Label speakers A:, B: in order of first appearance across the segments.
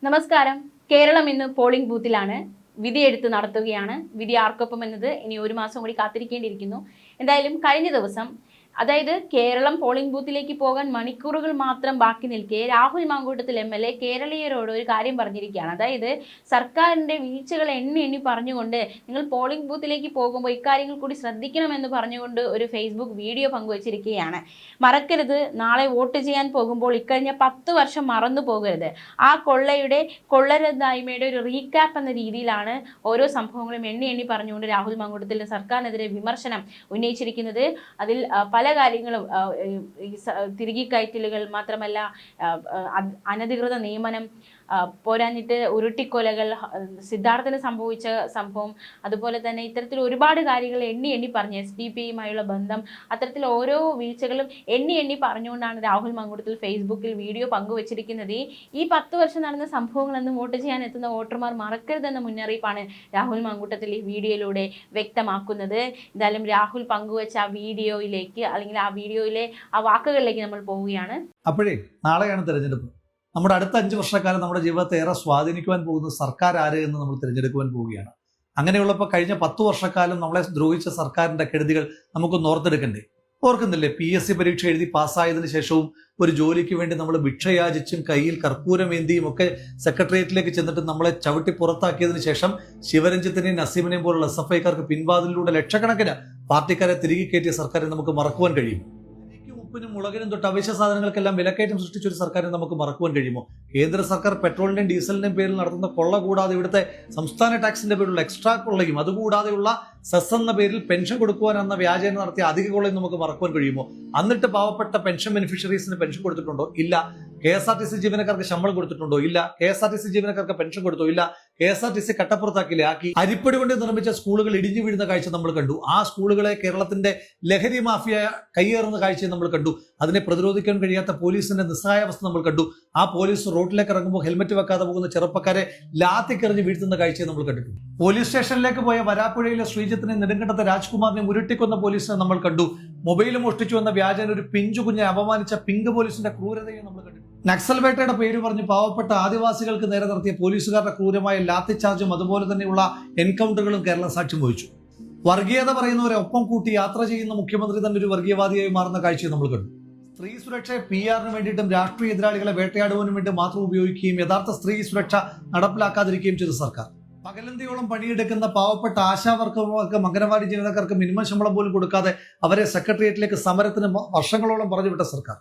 A: നമസ്കാരം. കേരളം ഇന്ന് പോളിംഗ് ബൂത്തിലാണ്. വിധിയെഴുത്ത് നടത്തുകയാണ്. വിധി ആർക്കൊപ്പം എന്നത് ഇനി ഒരു മാസം കൂടി കാത്തിരിക്കേണ്ടിയിരിക്കുന്നു. എന്തായാലും കഴിഞ്ഞ ദിവസം, അതായത് കേരളം പോളിംഗ് ബൂത്തിലേക്ക് പോകാൻ മണിക്കൂറുകൾ മാത്രം ബാക്കി നിൽക്കെ രാഹുൽ മാങ്കൂട്ടത്തിൽ MLA കേരളീയരോട് ഒരു കാര്യം പറഞ്ഞിരിക്കുകയാണ്. അതായത് സർക്കാരിൻ്റെ വീഴ്ചകൾ എണ്ണി പറഞ്ഞുകൊണ്ട് നിങ്ങൾ പോളിംഗ് ബൂത്തിലേക്ക് പോകുമ്പോൾ ഇക്കാര്യങ്ങൾ കൂടി ശ്രദ്ധിക്കണമെന്ന് പറഞ്ഞുകൊണ്ട് ഒരു ഫേസ്ബുക്ക് വീഡിയോ പങ്കുവച്ചിരിക്കുകയാണ്. മറക്കരുത്, നാളെ വോട്ട് ചെയ്യാൻ പോകുമ്പോൾ ഇക്കഴിഞ്ഞ 10 വർഷം മറന്നു പോകരുത്. ആ കൊള്ളരുതായ്മയുടെ ഒരു റീക്യാപ്പ് എന്ന രീതിയിലാണ് ഓരോ സംഭവങ്ങളും എണ്ണി പറഞ്ഞുകൊണ്ട് രാഹുൽ മാങ്കൂട്ടത്തിൽ സർക്കാരിനെതിരെ വിമർശനം ഉന്നയിച്ചിരിക്കുന്നത്. അതിൽ പല കാര്യങ്ങളും, തിരികെ കയറ്റലുകൾ മാത്രമല്ല, അനധികൃത നിയമനം, പോരാഞ്ഞിട്ട് ഉരുട്ടിക്കൊലകൾ, സിദ്ധാർത്ഥന് സംഭവിച്ച സംഭവം, അതുപോലെ തന്നെ ഇത്തരത്തിൽ ഒരുപാട് കാര്യങ്ങൾ എണ്ണി പറഞ്ഞ് SDP-യുമായുള്ള ബന്ധം, അത്തരത്തിൽ ഓരോ വീഴ്ചകളും എണ്ണി പറഞ്ഞുകൊണ്ടാണ് രാഹുൽ മാങ്കൂട്ടത്തിൽ ഫേസ്ബുക്കിൽ വീഡിയോ പങ്കുവച്ചിരിക്കുന്നത്. ഈ 10 വർഷം നടന്ന സംഭവങ്ങളെന്ന് വോട്ട് ചെയ്യാൻ എത്തുന്ന വോട്ടർമാർ മറക്കരുതെന്ന മുന്നറിയിപ്പാണ് രാഹുൽ മാങ്കൂട്ടത്തിൽ ഈ വീഡിയോയിലൂടെ വ്യക്തമാക്കുന്നത്. എന്തായാലും രാഹുൽ പങ്കുവച്ച ആ വീഡിയോയിലേക്ക്, അല്ലെങ്കിൽ ആ വീഡിയോയിലെ ആ വാക്കുകളിലേക്ക് നമ്മൾ പോവുകയാണ്.
B: അപ്പോഴേ നാളെയാണ് തെരഞ്ഞെടുപ്പ്. നമ്മുടെ അടുത്ത 5 വർഷക്കാലം നമ്മുടെ ജീവിതത്തെ ഏറെ സ്വാധീനിക്കുവാൻ പോകുന്ന സർക്കാർ ആര് എന്ന് നമ്മൾ തിരഞ്ഞെടുക്കുവാൻ പോവുകയാണ്. അങ്ങനെയുള്ളപ്പോൾ കഴിഞ്ഞ 10 വർഷക്കാലം നമ്മളെ ദ്രോഹിച്ച സർക്കാരിന്റെ കെടുതികൾ നമുക്കൊന്ന് ഓർത്തെടുക്കണ്ടേ? ഓർക്കുന്നില്ലേ? PSC പരീക്ഷ എഴുതി പാസ്സായതിനു ശേഷവും ഒരു ജോലിക്ക് വേണ്ടി നമ്മൾ ഭിക്ഷയാചിച്ചും കയ്യിൽ കർപ്പൂരമേന്തിയും ഒക്കെ സെക്രട്ടേറിയറ്റിലേക്ക് ചെന്നിട്ട് നമ്മളെ ചവിട്ടി പുറത്താക്കിയതിനു ശേഷം ശിവരഞ്ജിത്തിനെയും നസീമിനെയും പോലുള്ള SFIക്കാർക്ക് പിൻവാതിലൂടെ ലക്ഷക്കണക്കിന് പാർട്ടിക്കാരെ തിരികെ കയറ്റിയ സർക്കാരെ നമുക്ക് മറക്കുവാൻ കഴിയും? ഉപ്പിനും മുളകിനും തൊട്ട് അവശ്യ സാധനങ്ങൾക്കെല്ലാം വിലക്കയറ്റം സൃഷ്ടിച്ച ഒരു സർക്കാരിനെ നമുക്ക് മറക്കുവാൻ കഴിയുമോ? കേന്ദ്ര സർക്കാർ പെട്രോളിന്റെയും ഡീസലിന്റെയും പേരിൽ നടത്തുന്ന കൊള്ള കൂടാതെ ഇവിടുത്തെ സംസ്ഥാന ടാക്സിന്റെ പേരിലുള്ള എക്സ്ട്രാ കൊള്ളയും അതുകൂടാതെയുള്ള സെസ് എന്ന പേരിൽ പെൻഷൻ കൊടുക്കുവാൻ എന്ന വ്യാജേന നടത്തിയ അധിക കൊള്ളയും നമുക്ക് മറക്കുവാൻ കഴിയുമോ? എന്നിട്ട് പാവപ്പെട്ട പെൻഷൻ ബെനിഫിഷ്യറീസിന് പെൻഷൻ കൊടുത്തിട്ടുണ്ടോ? ഇല്ല. KSRTC ജീവനക്കാർക്ക് ശമ്പളം കൊടുത്തിട്ടുണ്ടോ? ഇല്ല. KSRTC ജീവനക്കാർക്ക് പെൻഷൻ കൊടുത്തോ? ഇല്ല. KSRTC കട്ടപ്പുറത്താക്കില്ലേ ആക്കി. അരിപ്പടി കൊണ്ട് നിർമ്മിച്ച സ്കൂളുകൾ ഇടിഞ്ഞു വീഴുന്ന കാഴ്ച നമ്മൾ കണ്ടു. ആ സ്കൂളുകളെ കേരളത്തിന്റെ ലഹരി മാഫിയ കയ്യേറുന്ന കാഴ്ച നമ്മൾ കണ്ടു. അതിനെ പ്രതിരോധിക്കാൻ കഴിയാത്ത പോലീസിന്റെ നിസ്സഹായാവസ്ഥ നമ്മൾ കണ്ടു. ആ പോലീസ് റോഡിലേക്ക് ഇറങ്ങുമ്പോൾ ഹെൽമറ്റ് വെക്കാതെ പോകുന്ന ചെറുപ്പക്കാരെ ലാത്തിക്കെറിഞ്ഞ് വീഴ്ത്തുന്ന കാഴ്ചയെ നമ്മൾ കണ്ടിട്ടുണ്ട്. പോലീസ് സ്റ്റേഷനിലേക്ക് പോയ വരാപ്പുഴയിലെ ശ്രീജിത്തിനെ, നെടുങ്കണ്ടത്തെ രാജ്കുമാറിനെ ഉരുട്ടിക്കൊന്ന പോലീസിനെ നമ്മൾ കണ്ടു. മൊബൈൽ മോഷ്ടിച്ചു എന്ന വ്യാജന ഒരു പിഞ്ചു കുഞ്ഞെ അപമാനിച്ച പിങ്ക് പോലീസിന്റെ ക്രൂരതയെ നമ്മൾ കണ്ടു. നക്സൽ വേട്ടയുടെ പേര് പറഞ്ഞ് പാവപ്പെട്ട ആദിവാസികൾക്ക് നേരെ നടത്തിയ പോലീസുകാരുടെ ക്രൂരമായ ലാത്തി ചാർജും അതുപോലെ തന്നെയുള്ള എൻകൗണ്ടറുകളും കേരളം സാക്ഷ്യം വഹിച്ചു. വർഗീയത പറയുന്നവരെ ഒപ്പം കൂട്ടി യാത്ര ചെയ്യുന്ന മുഖ്യമന്ത്രി തന്നെ ഒരു വർഗീയവാദിയായി മാറുന്ന കാഴ്ചയെ നമ്മൾ കണ്ടു. സ്ത്രീ സുരക്ഷയെ PR-ന് വേണ്ടിയിട്ടും രാഷ്ട്രീയ എതിരാളികളെ വേട്ടയാടുവാനും വേണ്ടി മാത്രം ഉപയോഗിക്കുകയും യഥാർത്ഥ സ്ത്രീ സുരക്ഷ നടപ്പിലാക്കാതിരിക്കുകയും ചെയ്ത സർക്കാർ. പകലന്തിയോളം പണിയെടുക്കുന്ന പാവപ്പെട്ട ആശാവർക്കർക്ക്, അംഗനവാടി ജീവനക്കാർക്ക് മിനിമം ശമ്പളം പോലും കൊടുക്കാതെ അവരെ സെക്രട്ടേറിയറ്റിലേക്ക് സമരത്തിന് വർഷങ്ങളോളം പറഞ്ഞുവിട്ട സർക്കാർ.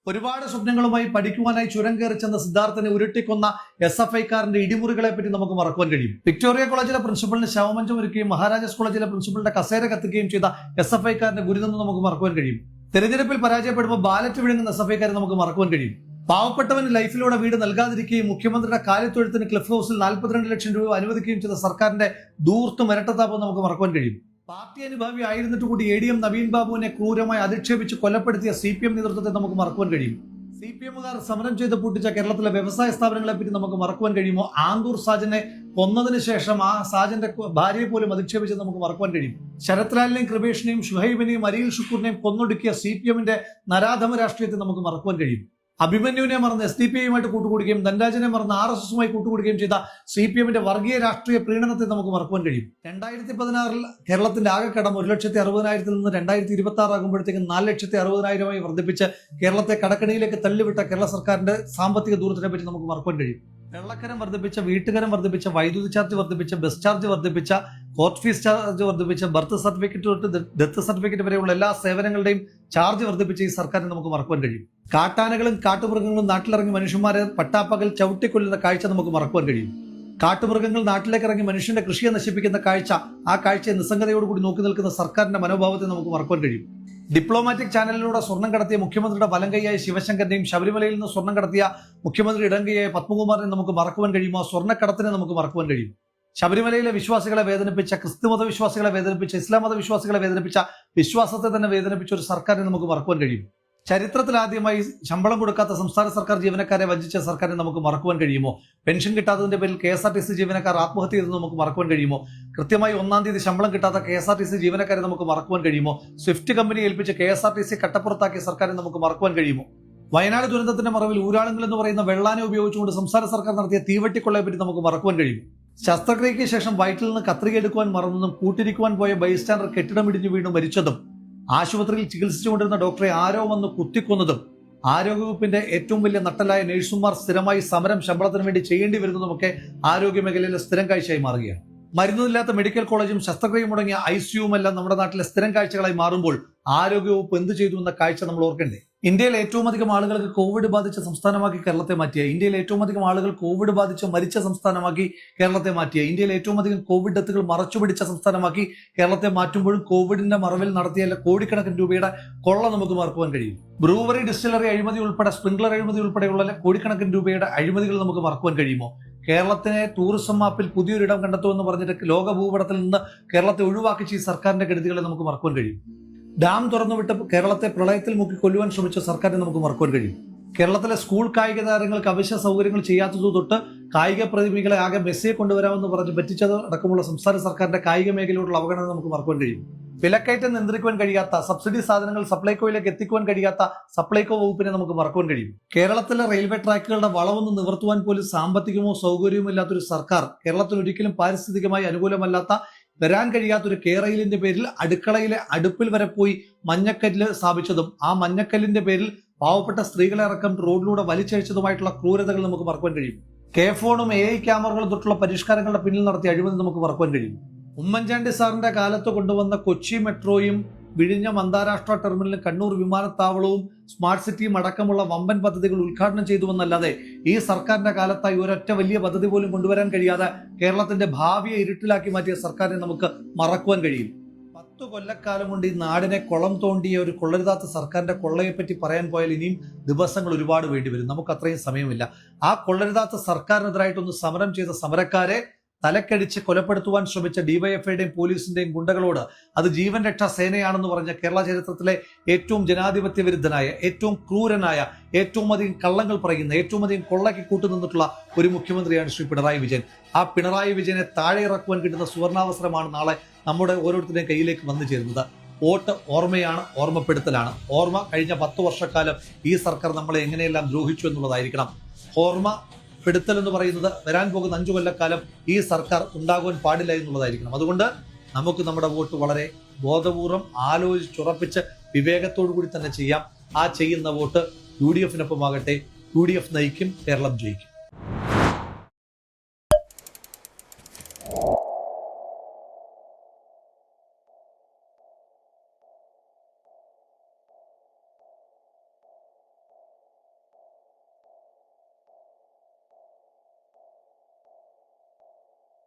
B: ഒരുപാട് സ്വപ്നങ്ങളുമായി പഠിക്കുവാനായി ചുരം കയറി ചെന്ന സിദ്ധാർത്ഥനെ ഉരുട്ടിക്കൊന്ന SFIക്കാരന്റെ ഇടിമുറികളെ പറ്റി നമുക്ക് മറക്കുവാൻ കഴിയും. വിക്ടോറിയ കോളേജിലെ പ്രിൻസിപ്പലിന് ശവമഞ്ചം ഒരുക്കുകയും മഹാരാജാസ് കോളേജിലെ പ്രിൻസിപ്പലിന്റെ കസേര കത്തുകയും ചെയ്ത SFIക്കാരന്റെ ഗുരുതെന്ന് നമുക്ക് മറക്കുവാൻ കഴിയും. തെരഞ്ഞെടുപ്പിൽ പരാജയപ്പെടുമ്പോൾ ബാലറ്റ് വിഴുങ്ങുന്ന SFIക്കാരെ നമുക്ക് മറക്കുവാൻ കഴിയും. പാവപ്പെട്ടവന് ലൈഫിലൂടെ വീട് നൽകാതിരിക്കുകയും മുഖ്യമന്ത്രിയുടെ കാര്യത്തൊഴുത്തിന് ക്ലിഫ് ഹൗസിൽ 42 ലക്ഷം രൂപ അനുവദിക്കുകയും ചെയ്ത സർക്കാരിന്റെ ദൂർത്ത് മിരട്ടത്താപം നമുക്ക് മറക്കുവാൻ കഴിയും. പാർട്ടി അനുഭാവി ആയിരുന്നിട്ട് കൂടി ADM നവീൻ ബാബുവിനെ ക്രൂരമായി അധിക്ഷേപിച്ച് കൊലപ്പെടുത്തിയ CPM നേതൃത്വത്തെ നമുക്ക് മറക്കുവാൻ കഴിയും. CPMകാർ സമരം ചെയ്ത് പൂട്ടിച്ച കേരളത്തിലെ വ്യവസായ സ്ഥാപനങ്ങളെ പറ്റി നമുക്ക് മറക്കുവാൻ കഴിയുമോ? ആന്തൂർ സാജനെ കൊന്നതിന് ശേഷം ആ സാജന്റെ ഭാര്യയെ പോലും അധിക്ഷേപിച്ച് നമുക്ക് മറക്കുവാൻ കഴിയും. ശരത് ലാലിനെയും കൃപേഷിനെയും ഷുഹൈബിനെയും അരിയിൽ ഷുക്കൂറിനെയും കൊന്നൊടുക്കിയ CPMന്റെ നരാധമ രാഷ്ട്രീയത്തെ നമുക്ക് മറക്കുവാൻ കഴിയും. അഭിമന്യുവിനെ മറന്ന് SDP-യുമായിട്ട് കൂട്ടുകൂടുകയും ധനരാജനെ മറന്ന് RSSുമായി കൂട്ടുകൂടുകയും ചെയ്ത CPMന്റെ വർഗീയ രാഷ്ട്രീയ പ്രീണനത്തെ നമുക്ക് മറക്കുവാൻ കഴിയും. 2016 കേരളത്തിന്റെ ആകെ കടം 1,60,000 നിന്ന് 2026 ആകുമ്പോഴത്തേക്ക് 4,60,000 വർദ്ധിപ്പിച്ച് കേരളത്തെ കടക്കണിയിലേക്ക് തള്ളിവിട്ട കേരള സർക്കാരിന്റെ സാമ്പത്തിക ദൂരത്തിനെ പറ്റി നമുക്ക് മറക്കുവാൻ കഴിയും. വെള്ളക്കരം വർദ്ധിപ്പിച്ച, വീട്ടുകരം വർദ്ധിപ്പിച്ച, വൈദ്യുതി ചാർജ് വർദ്ധിപ്പിച്ച, ബസ് ചാർജ് വർദ്ധിപ്പിച്ച, കോർട്ട് ഫീസ് ചാർജ് വർദ്ധിപ്പിച്ച, ബർത്ത് സർട്ടിഫിക്കറ്റ് തൊട്ട് ഡെത്ത് സർട്ടിഫിക്കറ്റ് വരെയുള്ള എല്ലാ സേവനങ്ങളുടെയും ചാർജ് വർദ്ധിപ്പിച്ച ഈ സർക്കാരിനെ നമുക്ക് മറക്കുവാൻ കഴിയും. കാട്ടാനകളും കാട്ടുമൃഗങ്ങളും നാട്ടിലിറങ്ങി മനുഷ്യന്മാരെ പട്ടാപ്പകൽ ചവിട്ടിക്കൊല്ലുന്ന കാഴ്ച നമുക്ക് മറക്കുവാൻ കഴിയും. കാട്ടുമൃഗങ്ങൾ നാട്ടിലേക്ക് ഇറങ്ങി മനുഷ്യന്റെ കൃഷിയെ നശിപ്പിക്കുന്ന കാഴ്ച, ആ കാഴ്ചയെ നിസ്സംഗതയോടുകൂടി നോക്കി നിൽക്കുന്ന സർക്കാരിന്റെ മനോഭാവത്തെ നമുക്ക് മറക്കുവാൻ കഴിയും. ഡിപ്ലോമാറ്റിക് ചാനലിലൂടെ സ്വർണം കടത്തിയ മുഖ്യമന്ത്രിയുടെ വലങ്കൈയായ ശിവശങ്കറിനെയും ശബരിമലയിൽ നിന്ന് സ്വർണം കടത്തിയ മുഖ്യമന്ത്രി ഇടങ്കൈയായ പത്മകുമാറിനെ നമുക്ക് മറക്കുവാൻ കഴിയുമോ? സ്വർണ്ണക്കടത്തിനെ നമുക്ക് മറക്കുവാൻ കഴിയും. ശബരിമലയിലെ വിശ്വാസികളെ വേദനിപ്പിച്ച, ക്രിസ്തുമത വിശ്വാസികളെ വേദനിപ്പിച്ച, ഇസ്ലാം മത വിശ്വാസികളെ വേദനിപ്പിച്ച, വിശ്വാസത്തെ തന്നെ വേദനിപ്പിച്ച ഒരു സർക്കാരിനെ നമുക്ക് മറക്കുവാൻ കഴിയും. ചരിത്രത്തിലാദ്യമായി ശമ്പളം കൊടുക്കാത്ത സംസ്ഥാന സർക്കാർ ജീവനക്കാരെ വഞ്ചിച്ച സർക്കാരിനെ നമുക്ക് മറക്കുവാൻ കഴിയുമോ? പെൻഷൻ കിട്ടാത്തതിന്റെ പേരിൽ KSRTC ജീവനക്കാർ ആത്മഹത്യ ചെയ്തത് നമുക്ക് മറക്കുവാൻ കഴിയുമോ? കൃത്യമായി 1-ാം തീയതി ശമ്പളം കിട്ടാത്ത KSRTC ജീവനക്കാരെ നമുക്ക് മറക്കുവാൻ കഴിയുമോ? സ്വിഫ്റ്റ് കമ്പനി ഏൽപ്പിച്ച് KSRTC കട്ടപ്പുറത്താക്കിയ സർക്കാരിനെ നമുക്ക് മറക്കുവാൻ കഴിയുമോ? വയനാട് ദുരന്തത്തിന്റെ മറവിൽ ഊരാളുങ്കൽ എന്ന് പറയുന്ന വെള്ളാനെ ഉപയോഗിച്ചുകൊണ്ട് സംസ്ഥാന സർക്കാർ നടത്തിയ തീവട്ടിക്കൊള്ളയെ പറ്റി നമുക്ക് മറക്കുവാൻ കഴിയും. ശസ്ത്രക്രിയയ്ക്ക് ശേഷം വയറ്റിൽ നിന്ന് കത്രിക എടുക്കുവാൻ മറന്നതും കൂട്ടിരിക്കുവാൻ പോയ ബൈസ്റ്റാൻഡർ കെട്ടിടമിടിഞ്ഞു വീണ് മരിച്ചതും ആശുപത്രിയിൽ ചികിത്സിച്ചുകൊണ്ടിരുന്ന ഡോക്ടറെ ആരോ വന്ന് കുത്തിക്കൊന്നതും ആരോഗ്യവകുപ്പിന്റെ ഏറ്റവും വലിയ നട്ടലായ നഴ്സുമാർ സ്ഥിരമായി സമരം ശമ്പളത്തിന് വേണ്ടി ചെയ്യേണ്ടി വരുന്നതുമൊക്കെ ആരോഗ്യ മേഖലയിലെ സ്ഥിരം കാഴ്ചയായി മാറുകയാണ്. മരുന്നില്ലാത്ത മെഡിക്കൽ കോളേജും ശസ്ത്രക്രിയ മുടങ്ങിയ ICUവും എല്ലാം നമ്മുടെ നാട്ടിലെ സ്ഥിരം കാഴ്ചകളായി മാറുമ്പോൾ ആരോഗ്യവകുപ്പ് എന്ത് ചെയ്തു എന്ന കാഴ്ച നമ്മൾ ഓർക്കണ്ടേ? ഇന്ത്യയിൽ ഏറ്റവും അധികം ആളുകൾക്ക് കോവിഡ് ബാധിച്ച സംസ്ഥാനമാക്കി കേരളത്തെ മാറ്റിയ, ഇന്ത്യയിൽ ഏറ്റവും അധികം ആളുകൾ കോവിഡ് ബാധിച്ച് മരിച്ച സംസ്ഥാനമാക്കി കേരളത്തെ മാറ്റിയ, ഇന്ത്യയിൽ ഏറ്റവും അധികം കോവിഡ് ഡെത്തുകൾ മറച്ചുപിടിച്ച സംസ്ഥാനമാക്കി കേരളത്തെ മാറ്റുമ്പോഴും കോവിഡിന്റെ മറവിൽ നടത്തിയ കോടിക്കണക്കിന് രൂപയുടെ കൊള്ള നമുക്ക് മറക്കുവാൻ കഴിയും. ബ്രൂവറി ഡിസ്റ്റിലറി അഴിമതി ഉൾപ്പെടെ സ്പ്രിംഗ്ലർ അഴിമതി ഉൾപ്പെടെയുള്ള കോടിക്കണക്കിന് രൂപയുടെ അഴിമതികൾ നമുക്ക് മറക്കുവാൻ കഴിയുമോ? കേരളത്തിനെ ടൂറിസം മാപ്പിൽ പുതിയൊരിടം കണ്ടെത്തുമെന്ന് പറഞ്ഞിട്ട് ലോക ഭൂപടത്തിൽ നിന്ന് കേരളത്തെ ഒഴിവാക്കിച്ച് ഈ സർക്കാരിന്റെ കെടുതികളെ നമുക്ക് മറക്കുവാൻ കഴിയും. ഡാം തുറന്നുവിട്ട് കേരളത്തെ പ്രളയത്തിൽ മുക്കി കൊല്ലുവാൻ ശ്രമിച്ച സർക്കാരിനെ നമുക്ക് മറക്കുവാൻ കഴിയും. കേരളത്തിലെ സ്കൂൾ കായിക താരങ്ങൾക്ക് അവശ്യ സൗകര്യങ്ങൾ ചെയ്യാത്തത് തൊട്ട് കായിക പ്രതിഭകളെ ആകെ മെസ്സിയെ കൊണ്ടുവരാമെന്ന് പറഞ്ഞ് പറ്റിച്ചത് അടക്കമുള്ള സംസ്ഥാന സർക്കാരിന്റെ കായിക മേഖലയോടുള്ള അവഗണന നമുക്ക് മറക്കുവാൻ കഴിയും. വിലക്കയറ്റം നിയന്ത്രിക്കുവാൻ കഴിയാത്ത, സബ്സിഡി സാധനങ്ങൾ സപ്ലൈകോയിലേക്ക് എത്തിക്കുവാൻ കഴിയാത്ത സപ്ലൈകോ വകുപ്പിനെ നമുക്ക് മറക്കുവാൻ കഴിയും. കേരളത്തിലെ റെയിൽവേ ട്രാക്കുകളുടെ വളവൊന്ന് നിവർത്തുവാൻ പോലും സാമ്പത്തികമോ സൗകര്യമോ ഇല്ലാത്തൊരു സർക്കാർ, കേരളത്തിന് ഒരിക്കലും പാരിസ്ഥിതികമായി അനുകൂലമല്ലാത്ത വരാൻ കഴിയാത്തൊരു കേരളിന്റെ പേരിൽ അടുക്കളയിലെ അടുപ്പിൽ വരെ പോയി മഞ്ഞക്കല്ല് സ്ഥാപിച്ചതും ആ മഞ്ഞക്കല്ലിന്റെ പേരിൽ പാവപ്പെട്ട സ്ത്രീകളെ അടക്കം റോഡിലൂടെ വലിച്ചഴിച്ചതുമായിട്ടുള്ള ക്രൂരതകൾ നമുക്ക് മറക്കുവാൻ കഴിയും. ഫോണും AI ക്യാമറകളും തൊട്ടുള്ള പരിഷ്കാരങ്ങളുടെ പിന്നിൽ നടത്തിയ അഴിമതി നമുക്ക് മറക്കുവാൻ കഴിയും. ഉമ്മൻചാണ്ടി സാറിന്റെ കാലത്ത് കൊണ്ടുവന്ന കൊച്ചി മെട്രോയും വിഴിഞ്ഞം അന്താരാഷ്ട്ര ടെർമിനലും കണ്ണൂർ വിമാനത്താവളവും സ്മാർട്ട് സിറ്റിയും അടക്കമുള്ള വമ്പൻ പദ്ധതികൾ ഉദ്ഘാടനം ചെയ്തുവെന്നല്ലാതെ ഈ സർക്കാരിന്റെ കാലത്തായി ഒരൊറ്റ വലിയ പദ്ധതി പോലും കൊണ്ടുവരാൻ കഴിയാതെ കേരളത്തിന്റെ ഭാവിയെ ഇരുട്ടിലാക്കി മാറ്റിയ സർക്കാരിനെ നമുക്ക് മറക്കുവാൻ കഴിയും. 10 കൊല്ലക്കാലം കൊണ്ട് ഈ നാടിനെ കുളം തോണ്ടിയ ഒരു കൊള്ളരുതാത്ത സർക്കാരിന്റെ കൊള്ളയെപ്പറ്റി പറയാൻ പോയാൽ ഇനിയും ദിവസങ്ങൾ ഒരുപാട് വേണ്ടിവരും. നമുക്ക് അത്രയും സമയമില്ല. ആ കൊള്ളരുതാത്ത സർക്കാരിനെതിരായിട്ടൊന്ന് സമരം ചെയ്ത സമരക്കാരെ തലക്കടിച്ച് കൊലപ്പെടുത്തുവാൻ ശ്രമിച്ച ഡിവൈഎഫ്ഐയുടെയും പോലീസിന്റെയും ഗുണ്ടകളോട് അത് ജീവൻ രക്ഷാ സേനയാണെന്ന് പറഞ്ഞ കേരള ചരിത്രത്തിലെ ഏറ്റവും ജനാധിപത്യ വിരുദ്ധനായ, ഏറ്റവും ക്രൂരനായ, ഏറ്റവും അധികം കള്ളങ്ങൾ പറയുന്ന, ഏറ്റവും അധികം കൊള്ളയ്ക്ക് കൂട്ടുനിന്നിട്ടുള്ള ഒരു മുഖ്യമന്ത്രിയാണ് ശ്രീ പിണറായി വിജയൻ. ആ പിണറായി വിജയനെ താഴെ ഇറക്കുവാൻ കിട്ടുന്ന സുവർണാവസരമാണ് നാളെ നമ്മുടെ ഓരോരുത്തരുടെയും കയ്യിലേക്ക് വന്നു ചേരുന്നത്. വോട്ട് ഓർമ്മയാണ്, ഓർമ്മപ്പെടുത്തലാണ്. ഓർമ്മ കഴിഞ്ഞ 10 വർഷക്കാലം ഈ സർക്കാർ നമ്മളെ എങ്ങനെയെല്ലാം ദ്രോഹിച്ചു എന്നുള്ളതായിരിക്കണം. ഓർമ്മ പെടുത്തൽ എന്ന് പറയുന്നത് വരാൻ പോകുന്ന 5 കൊല്ലക്കാലം ഈ സർക്കാർ ഉണ്ടാകുവാൻ പാടില്ല എന്നുള്ളതായിരിക്കണം. അതുകൊണ്ട് നമുക്ക് നമ്മുടെ വോട്ട് വളരെ ബോധപൂർവം ആലോചിച്ചുറപ്പിച്ച് വിവേകത്തോടു കൂടി തന്നെ ചെയ്യാം. ആ ചെയ്യുന്ന വോട്ട് UDF-നൊപ്പമാകട്ടെ. UDF നയിക്കും, കേരളം ജയിക്കും.